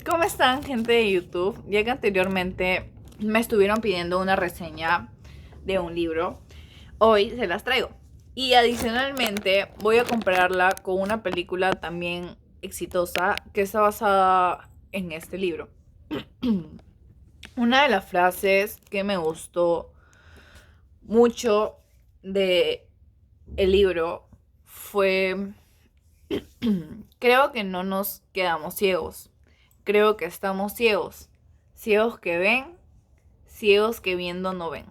¿Cómo están, gente de YouTube? Ya que anteriormente me estuvieron pidiendo una reseña de un libro, hoy se las traigo. Y adicionalmente voy a compararla con una película también exitosa que está basada en este libro. Una de las frases que me gustó mucho de el libro fue: creo que no nos quedamos ciegos. Creo que estamos ciegos. Ciegos que ven, ciegos que viendo no ven.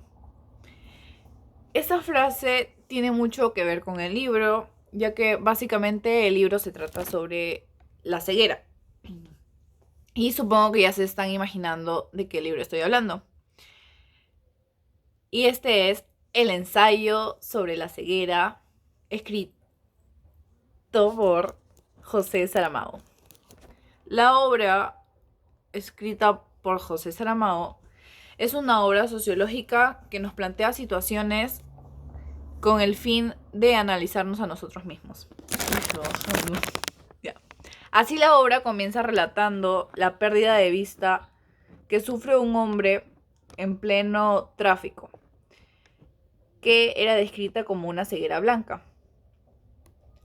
Esta frase tiene mucho que ver con el libro, ya que básicamente el libro se trata sobre la ceguera. Y supongo que ya se están imaginando de qué libro estoy hablando. Y este es el ensayo sobre la ceguera, escrito por José Saramago. La obra, escrita por José Saramago, es una obra sociológica que nos plantea situaciones con el fin de analizarnos a nosotros mismos. Así la obra comienza relatando la pérdida de vista que sufre un hombre en pleno tráfico, que era descrita como una ceguera blanca.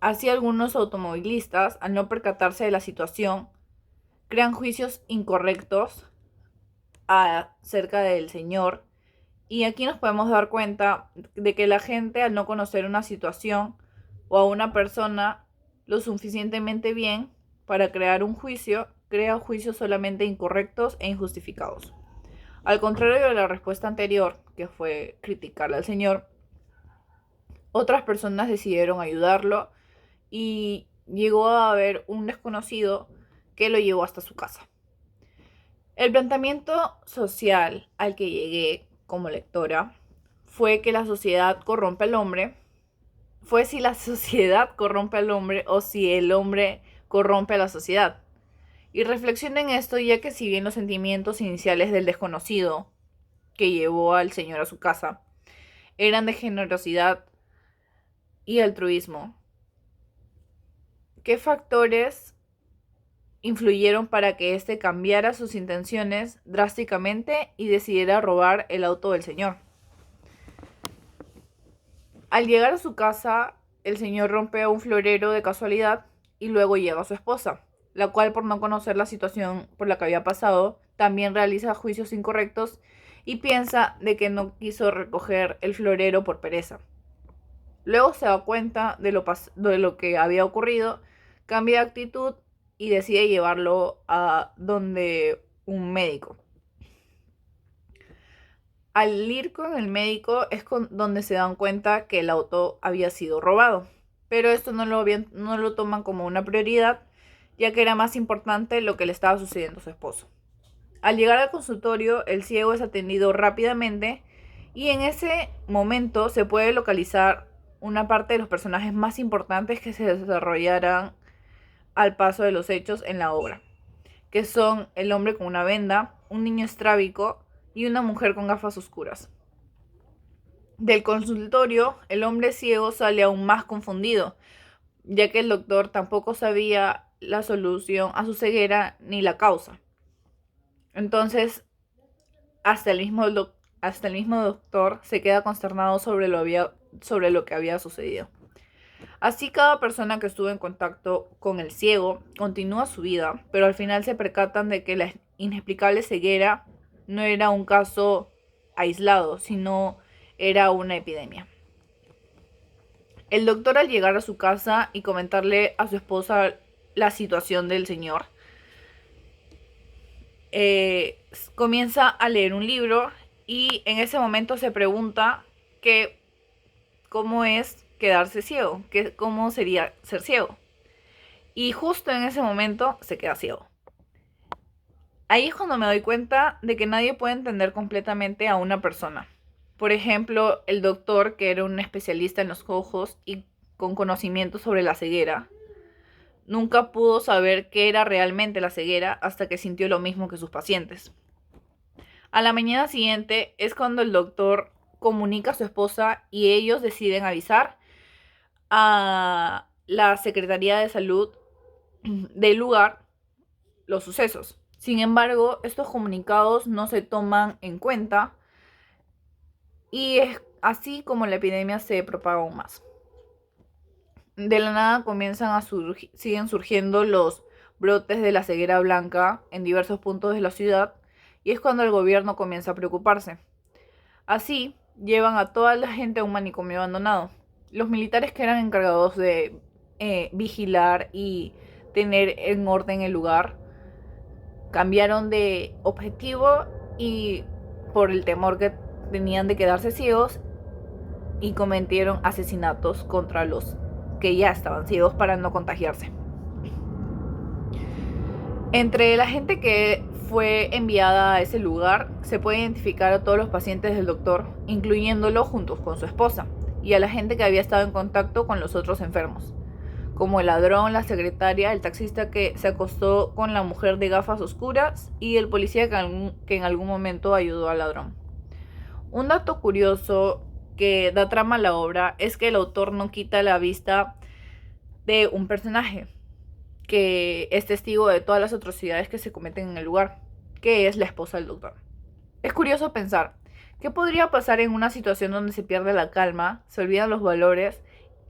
Así algunos automovilistas, al no percatarse de la situación, crean juicios incorrectos acerca del señor. Y aquí nos podemos dar cuenta de que la gente, al no conocer una situación o a una persona lo suficientemente bien para crear un juicio, crea juicios solamente incorrectos e injustificados. Al contrario de la respuesta anterior, que fue criticarle al señor, otras personas decidieron ayudarlo y llegó a haber un desconocido que lo llevó hasta su casa. El planteamiento social al que llegué como lectora fue que la sociedad corrompe al hombre, fue si la sociedad corrompe al hombre o si el hombre corrompe a la sociedad. Y reflexionen esto, ya que si bien los sentimientos iniciales del desconocido que llevó al señor a su casa eran de generosidad y altruismo, ¿qué factores influyeron para que éste cambiara sus intenciones drásticamente y decidiera robar el auto del señor? Al llegar a su casa, el señor rompe un florero de casualidad y luego llega su esposa, la cual, por no conocer la situación por la que había pasado, también realiza juicios incorrectos y piensa de que no quiso recoger el florero por pereza. Luego se da cuenta de lo que había ocurrido, cambia de actitud y decide llevarlo a donde un médico. Al ir con el médico es donde se dan cuenta que el auto había sido robado. Pero esto no lo toman como una prioridad, ya que era más importante lo que le estaba sucediendo a su esposo. Al llegar al consultorio, el ciego es atendido rápidamente y en ese momento se puede localizar una parte de los personajes más importantes que se desarrollarán al paso de los hechos en la obra, que son el hombre con una venda, un niño estrábico y una mujer con gafas oscuras. Del consultorio, el hombre ciego sale aún más confundido, ya que el doctor tampoco sabía la solución a su ceguera ni la causa. Entonces, hasta el mismo, doctor se queda consternado sobre lo que había sucedido. Así cada persona que estuvo en contacto con el ciego continúa su vida, pero al final se percatan de que la inexplicable ceguera no era un caso aislado, sino era una epidemia. El doctor, al llegar a su casa y comentarle a su esposa la situación del señor, comienza a leer un libro y en ese momento se pregunta que cómo es quedarse ciego, cómo sería ser ciego. Y justo en ese momento se queda ciego. Ahí es cuando me doy cuenta de que nadie puede entender completamente a una persona. Por ejemplo, el doctor, que era un especialista en los ojos y con conocimiento sobre la ceguera, nunca pudo saber qué era realmente la ceguera hasta que sintió lo mismo que sus pacientes. A la mañana siguiente es cuando el doctor comunica a su esposa y ellos deciden avisar a la Secretaría de Salud del lugar los sucesos. Sin embargo, estos comunicados no se toman en cuenta y es así como la epidemia se propaga aún más. De la nada siguen surgiendo los brotes de la ceguera blanca en diversos puntos de la ciudad y es cuando el gobierno comienza a preocuparse. Así, llevan a toda la gente a un manicomio abandonado. Los militares que eran encargados de vigilar y tener en orden el lugar cambiaron de objetivo y por el temor que tenían de quedarse ciegos y cometieron asesinatos contra los que ya estaban ciegos para no contagiarse. Entre la gente que fue enviada a ese lugar se puede identificar a todos los pacientes del doctor, incluyéndolo juntos con su esposa, y a la gente que había estado en contacto con los otros enfermos, como el ladrón, la secretaria, el taxista que se acostó con la mujer de gafas oscuras y el policía que en algún momento ayudó al ladrón. Un dato curioso que da trama a la obra es que el autor no quita la vista de un personaje que es testigo de todas las atrocidades que se cometen en el lugar, que es la esposa del doctor. Es curioso pensar, ¿qué podría pasar en una situación donde se pierde la calma, se olvidan los valores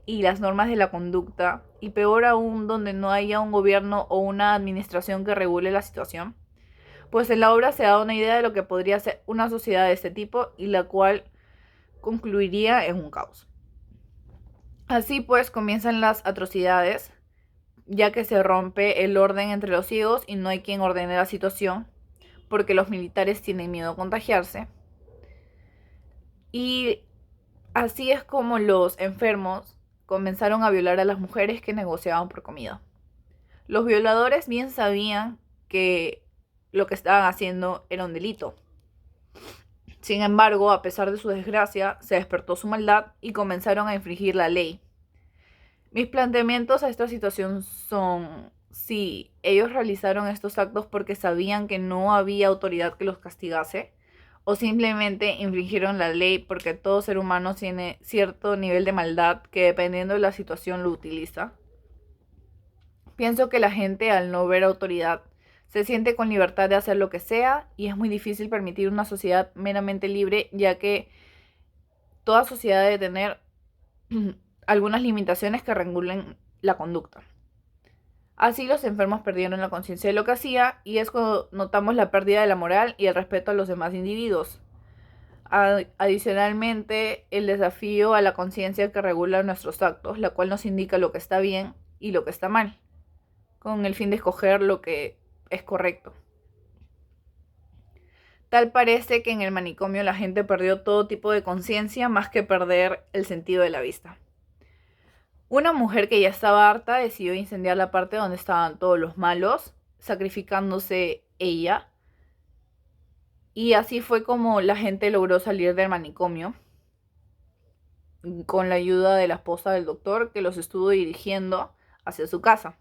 y las normas de la conducta, y peor aún donde no haya un gobierno o una administración que regule la situación? Pues en la obra se da una idea de lo que podría ser una sociedad de este tipo y la cual concluiría en un caos. Así pues comienzan las atrocidades, ya que se rompe el orden entre los ciegos y no hay quien ordene la situación, porque los militares tienen miedo a contagiarse. Y así es como los enfermos comenzaron a violar a las mujeres que negociaban por comida. Los violadores bien sabían que lo que estaban haciendo era un delito. Sin embargo, a pesar de su desgracia, se despertó su maldad y comenzaron a infringir la ley. Mis planteamientos a esta situación son si ellos realizaron estos actos porque sabían que no había autoridad que los castigase o simplemente infringieron la ley porque todo ser humano tiene cierto nivel de maldad que dependiendo de la situación lo utiliza. Pienso que la gente al no ver autoridad se siente con libertad de hacer lo que sea y es muy difícil permitir una sociedad meramente libre, ya que toda sociedad debe tener algunas limitaciones que regulen la conducta. Así los enfermos perdieron la conciencia de lo que hacía y es cuando notamos la pérdida de la moral y el respeto a los demás individuos. Adicionalmente, el desafío a la conciencia que regula nuestros actos, la cual nos indica lo que está bien y lo que está mal, con el fin de escoger lo que es correcto. Tal parece que en el manicomio la gente perdió todo tipo de conciencia más que perder el sentido de la vista. Una mujer que ya estaba harta decidió incendiar la parte donde estaban todos los malos, sacrificándose ella. Y así fue como la gente logró salir del manicomio, con la ayuda de la esposa del doctor que los estuvo dirigiendo hacia su casa.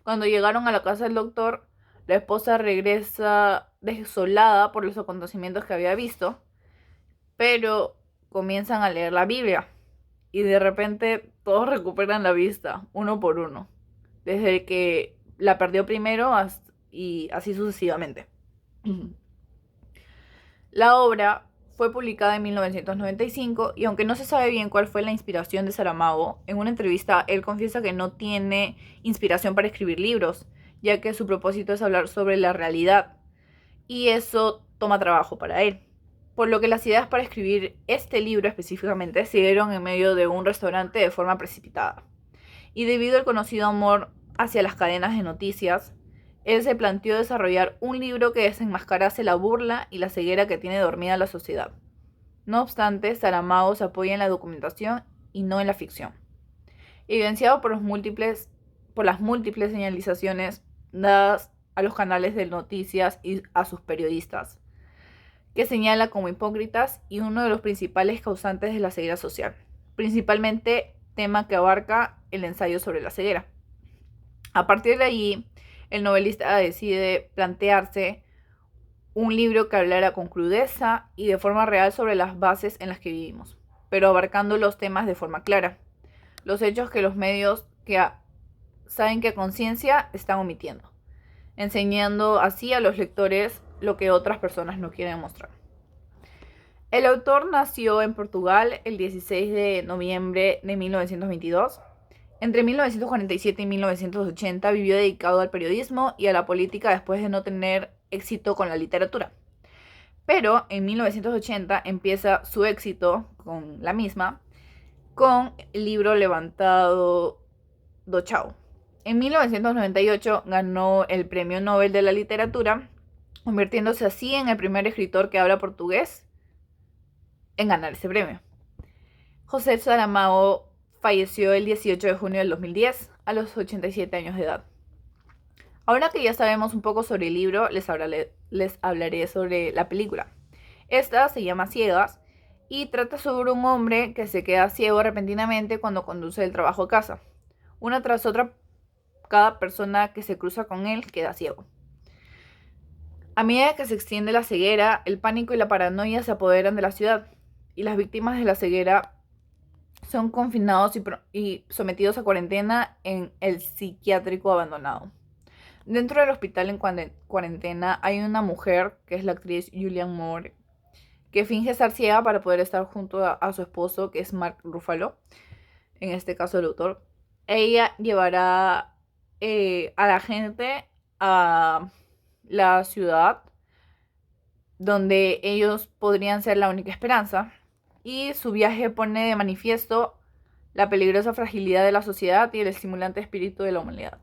Cuando llegaron a la casa del doctor, la esposa regresa desolada por los acontecimientos que había visto, pero comienzan a leer la Biblia y de repente todos recuperan la vista, uno por uno, desde el que la perdió primero y así sucesivamente. La obra fue publicada en 1995 y aunque no se sabe bien cuál fue la inspiración de Saramago, en una entrevista él confiesa que no tiene inspiración para escribir libros, ya que su propósito es hablar sobre la realidad y eso toma trabajo para él. Por lo que las ideas para escribir este libro específicamente se dieron en medio de un restaurante de forma precipitada. Y debido al conocido amor hacia las cadenas de noticias, él se planteó desarrollar un libro que desenmascarase la burla y la ceguera que tiene dormida la sociedad. No obstante, Saramago se apoya en la documentación y no en la ficción. Evidenciado por las múltiples señalizaciones dadas a los canales de noticias y a sus periodistas, que señala como hipócritas y uno de los principales causantes de la ceguera social, principalmente tema que abarca el ensayo sobre la ceguera. A partir de allí, el novelista decide plantearse un libro que hablara con crudeza y de forma real sobre las bases en las que vivimos, pero abarcando los temas de forma clara, los hechos que los medios que saben que a conciencia están omitiendo. enseñando así a los lectores lo que otras personas no quieren mostrar. El autor nació en Portugal el 16 de noviembre de 1922. Entre 1947 y 1980 vivió dedicado al periodismo y a la política después de no tener éxito con la literatura. Pero en 1980 empieza su éxito con la misma, con el libro Levantado do Chao. En 1998 ganó el Premio Nobel de la Literatura, convirtiéndose así en el primer escritor que habla portugués en ganar ese premio. José Saramago falleció el 18 de junio del 2010 a los 87 años de edad. Ahora que ya sabemos un poco sobre el libro, les hablaré sobre la película. Esta se llama Ciegas y trata sobre un hombre que se queda ciego repentinamente cuando conduce del trabajo a casa. Una tras otra, cada persona que se cruza con él queda ciego. A medida que se extiende la ceguera, el pánico y la paranoia se apoderan de la ciudad y las víctimas de la ceguera son confinados y sometidos a cuarentena en el psiquiátrico abandonado. Dentro del hospital en cuarentena hay una mujer, que es la actriz Julianne Moore, que finge estar ciega para poder estar junto a su esposo, que es Mark Ruffalo, en este caso el autor. Ella llevará a la gente a la ciudad donde ellos podrían ser la única esperanza, y su viaje pone de manifiesto la peligrosa fragilidad de la sociedad y el estimulante espíritu de la humanidad.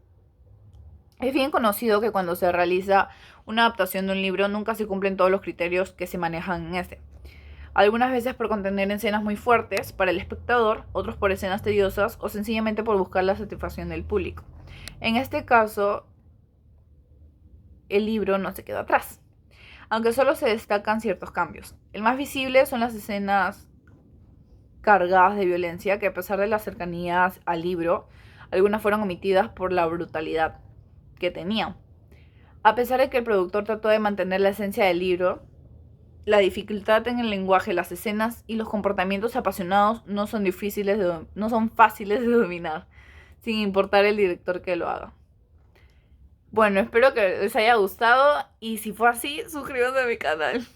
Es bien conocido que cuando se realiza una adaptación de un libro nunca se cumplen todos los criterios que se manejan en este. Algunas veces por contener escenas muy fuertes para el espectador, otros por escenas tediosas o sencillamente por buscar la satisfacción del público. En este caso, el libro no se queda atrás, aunque solo se destacan ciertos cambios. El más visible son las escenas cargadas de violencia, que a pesar de las cercanías al libro, algunas fueron omitidas por la brutalidad que tenían. A pesar de que el productor trató de mantener la esencia del libro, la dificultad en el lenguaje, las escenas y los comportamientos apasionados no son fáciles de dominar, sin importar el director que lo haga. Bueno, espero que les haya gustado y si fue así, suscríbanse a mi canal.